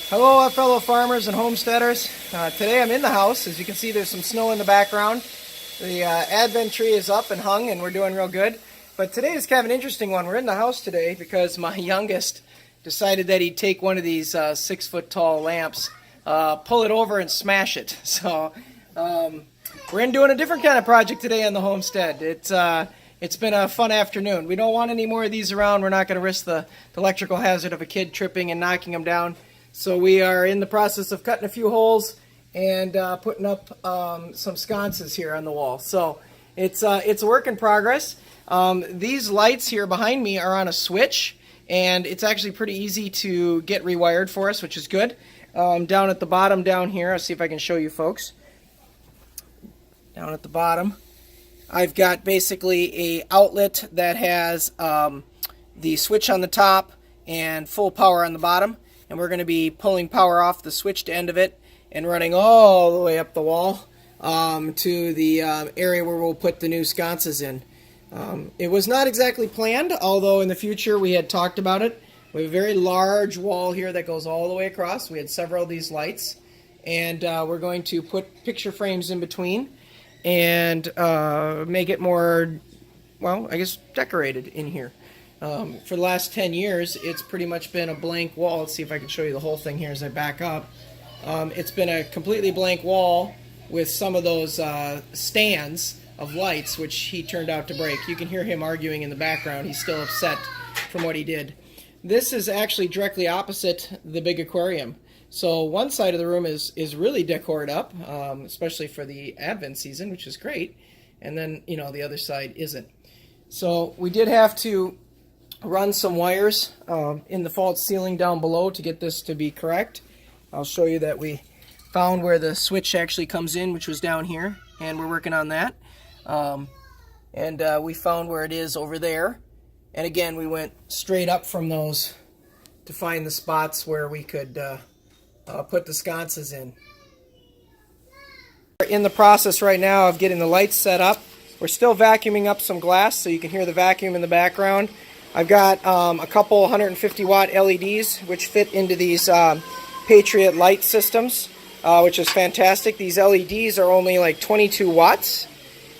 Hello, fellow farmers and homesteaders. Today I'm in the house. As you can see, there's some snow in the background. The Advent tree is up and hung, and we're doing real good. But today is kind of an interesting one. We're in the house today because my youngest decided that he'd take one of these 6-foot-tall lamps, pull it over, and smash it. So we're doing a different kind of project today on the homestead. It's been a fun afternoon. We don't want any more of these around. We're not going to risk the electrical hazard of a kid tripping and knocking them down. So we are in the process of cutting a few holes and putting up some sconces here on the wall. So it's a work in progress. These lights here behind me are on a switch, and it's actually pretty easy to get rewired for us, which is good. Down at the bottom down here, I'll see if I can show you folks. Down at the bottom, I've got basically a outlet that has the switch on the top and full power on the bottom. And we're going to be pulling power off the switched end of it and running all the way up the wall to the area where we'll put the new sconces in. It was not exactly planned, although in the future we had talked about it. We have a very large wall here that goes all the way across. We had several of these lights, and we're going to put picture frames in between and make it more, well, I guess decorated in here. For the last 10 years, it's pretty much been a blank wall. Let's see if I can show you the whole thing here as I back up. It's been a completely blank wall with some of those stands of lights, which he turned out to break. You can hear him arguing in the background. He's still upset from what he did. This is actually directly opposite the big aquarium. So one side of the room is really decorated up, especially for the Advent season, which is great. And then, you know, the other side isn't. So we did have to run some wires in the false ceiling down below to get this to be correct. I'll show you that we found where the switch actually comes in, which was down here, and we're working on that. We found where it is over there. And again, we went straight up from those to find the spots where we could put the sconces in. We're in the process right now of getting the lights set up. We're still vacuuming up some glass, so you can hear the vacuum in the background. I've got a couple 150-watt LEDs which fit into these Patriot light systems, which is fantastic. These LEDs are only like 22 watts,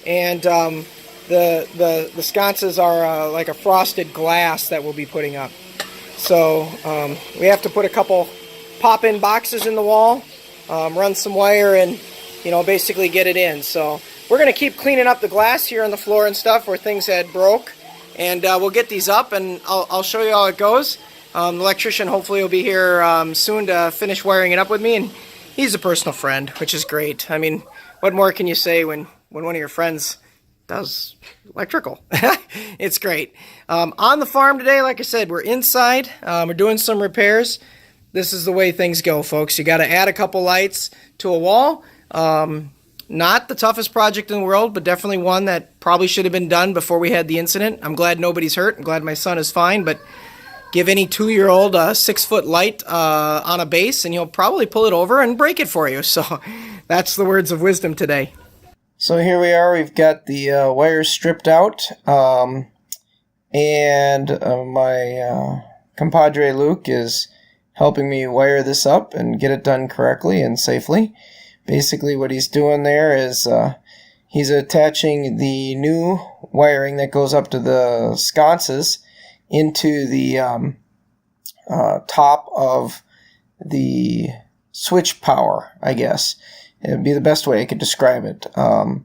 and the sconces are like a frosted glass that we'll be putting up. So we have to put a couple pop-in boxes in the wall, run some wire, and basically get it in. So we're going to keep cleaning up the glass here on the floor and stuff where things had broke. And we'll get these up, and I'll show you how it goes. The electrician hopefully will be here soon to finish wiring it up with me, and he's a personal friend, which is great. I mean, what more can you say when one of your friends does electrical? It's great. On the farm today, like I said, we're inside. We're doing some repairs. This is the way things go, folks. You got to add a couple lights to a wall. Not the toughest project in the world, but definitely one that probably should have been done before we had the incident. I'm glad nobody's hurt. I'm glad my son is fine, but give any 2-year-old a 6-foot light on a base, and he'll probably pull it over and break it for you. So that's the words of wisdom today. So here we are. We've got the wires stripped out, and my compadre Luke is helping me wire this up and get it done correctly and safely. Basically what he's doing there is he's attaching the new wiring that goes up to the sconces into the top of the switch power, I guess. It would be the best way I could describe it. I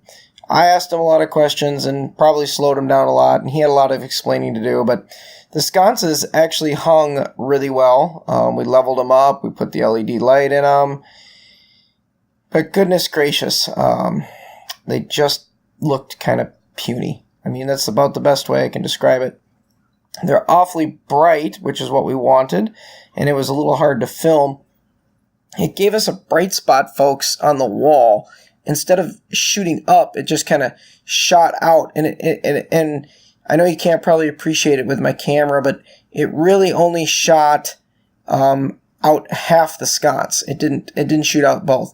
asked him a lot of questions and probably slowed him down a lot, and he had a lot of explaining to do, but the sconces actually hung really well. We leveled them up, we put the LED light in them. But goodness gracious, they just looked kind of puny. I mean, that's about the best way I can describe it. They're awfully bright, which is what we wanted, and it was a little hard to film. It gave us a bright spot, folks, on the wall. Instead of shooting up, it just kind of shot out. And I know you can't probably appreciate it with my camera, but it really only shot out half the sconce. It didn't shoot out both.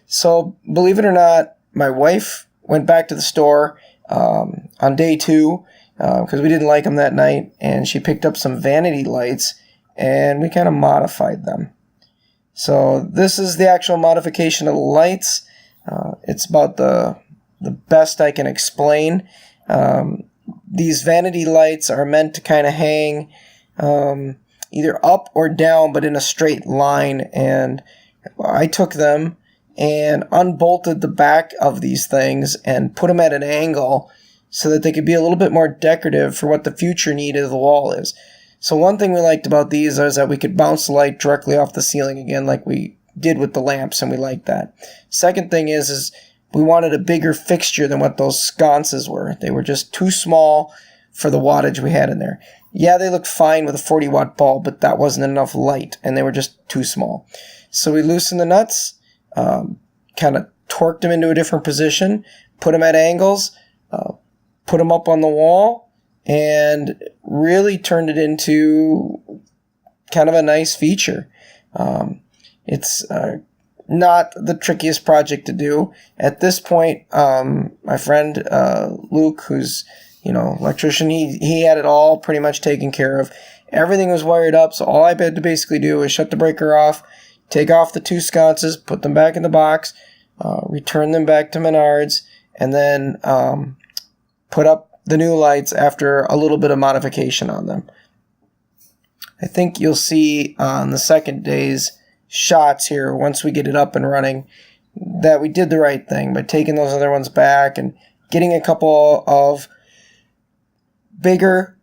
So, believe it or not, my wife went back to the store on day 2 because we didn't like them that night, and she picked up some vanity lights, and we kind of modified them. So this is the actual modification of the lights. It's about the best I can explain. These vanity lights are meant to kind of hang either up or down, but in a straight line. And I took them and unbolted the back of these things and put them at an angle so that they could be a little bit more decorative for what the future need of the wall is. So one thing we liked about these is that we could bounce the light directly off the ceiling again like we did with the lamps, and we liked that. Second thing is we wanted a bigger fixture than what those sconces were. They were just too small for the wattage we had in there. Yeah, they looked fine with a 40-watt bulb, but that wasn't enough light, and they were just too small. So we loosened the nuts, kind of torqued them into a different position, put them at angles, put them up on the wall, and really turned it into kind of a nice feature. It's not the trickiest project to do. At this point, my friend Luke, who's electrician, he had it all pretty much taken care of. Everything was wired up, so all I had to basically do was shut the breaker off, take off the two sconces, put them back in the box, return them back to Menards, and then put up the new lights after a little bit of modification on them. I think you'll see on the second day's shots here, once we get it up and running, that we did the right thing by taking those other ones back and getting a couple of bigger,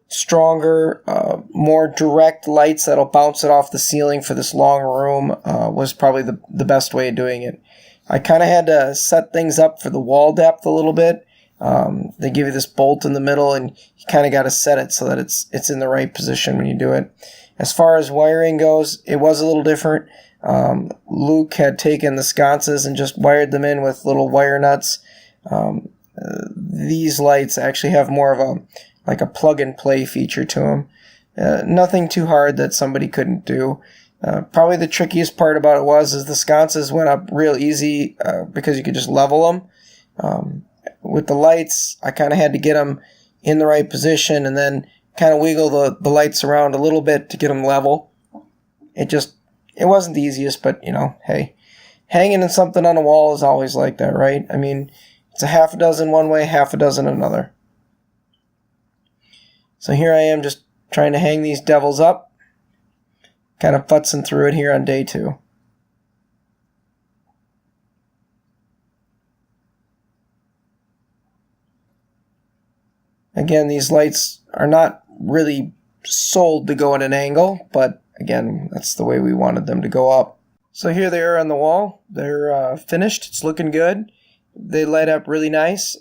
stronger, more direct lights that'll bounce it off the ceiling for this long room was probably the best way of doing it. I kind of had to set things up for the wall depth a little bit. They give you this bolt in the middle, and you kind of got to set it so that it's in the right position when you do it. As far as wiring goes, it was a little different. Luke had taken the sconces and just wired them in with little wire nuts. These lights actually have more of a plug-and-play feature to them. Nothing too hard that somebody couldn't do. Probably the trickiest part about it is the sconces went up real easy because you could just level them. With the lights, I kind of had to get them in the right position and then kind of wiggle the lights around a little bit to get them level. It wasn't the easiest, but hey, hanging in something on a wall is always like that, right? I mean, it's a half a dozen one way, half a dozen another. So here I am just trying to hang these devils up, kind of futzing through it here on day 2. Again, these lights are not really sold to go at an angle, but again, that's the way we wanted them to go up. So here they are on the wall. They're finished. It's looking good. They light up really nice.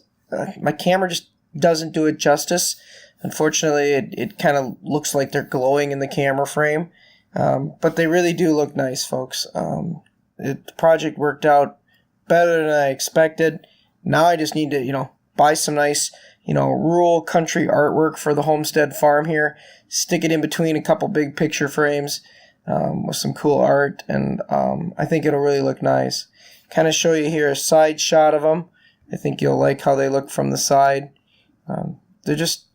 My camera just doesn't do it justice. Unfortunately, it kind of looks like they're glowing in the camera frame, but they really do look nice, folks. The project worked out better than I expected. Now I just need to, buy some nice rural country artwork for the homestead farm here, stick it in between a couple big picture frames with some cool art, and I think it'll really look nice. Kind of show you here a side shot of them. I think you'll like how they look from the side. They're just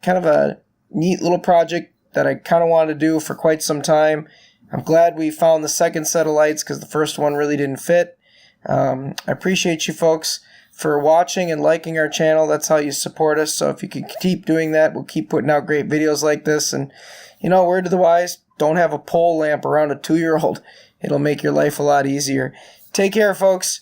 kind of a neat little project that I kind of wanted to do for quite some time. I'm glad we found the second set of lights because the first one really didn't fit. I appreciate you folks for watching and liking our channel. That's how you support us. So if you can keep doing that, we'll keep putting out great videos like this. And, word to the wise, don't have a pole lamp around a 2-year-old. It'll make your life a lot easier. Take care, folks.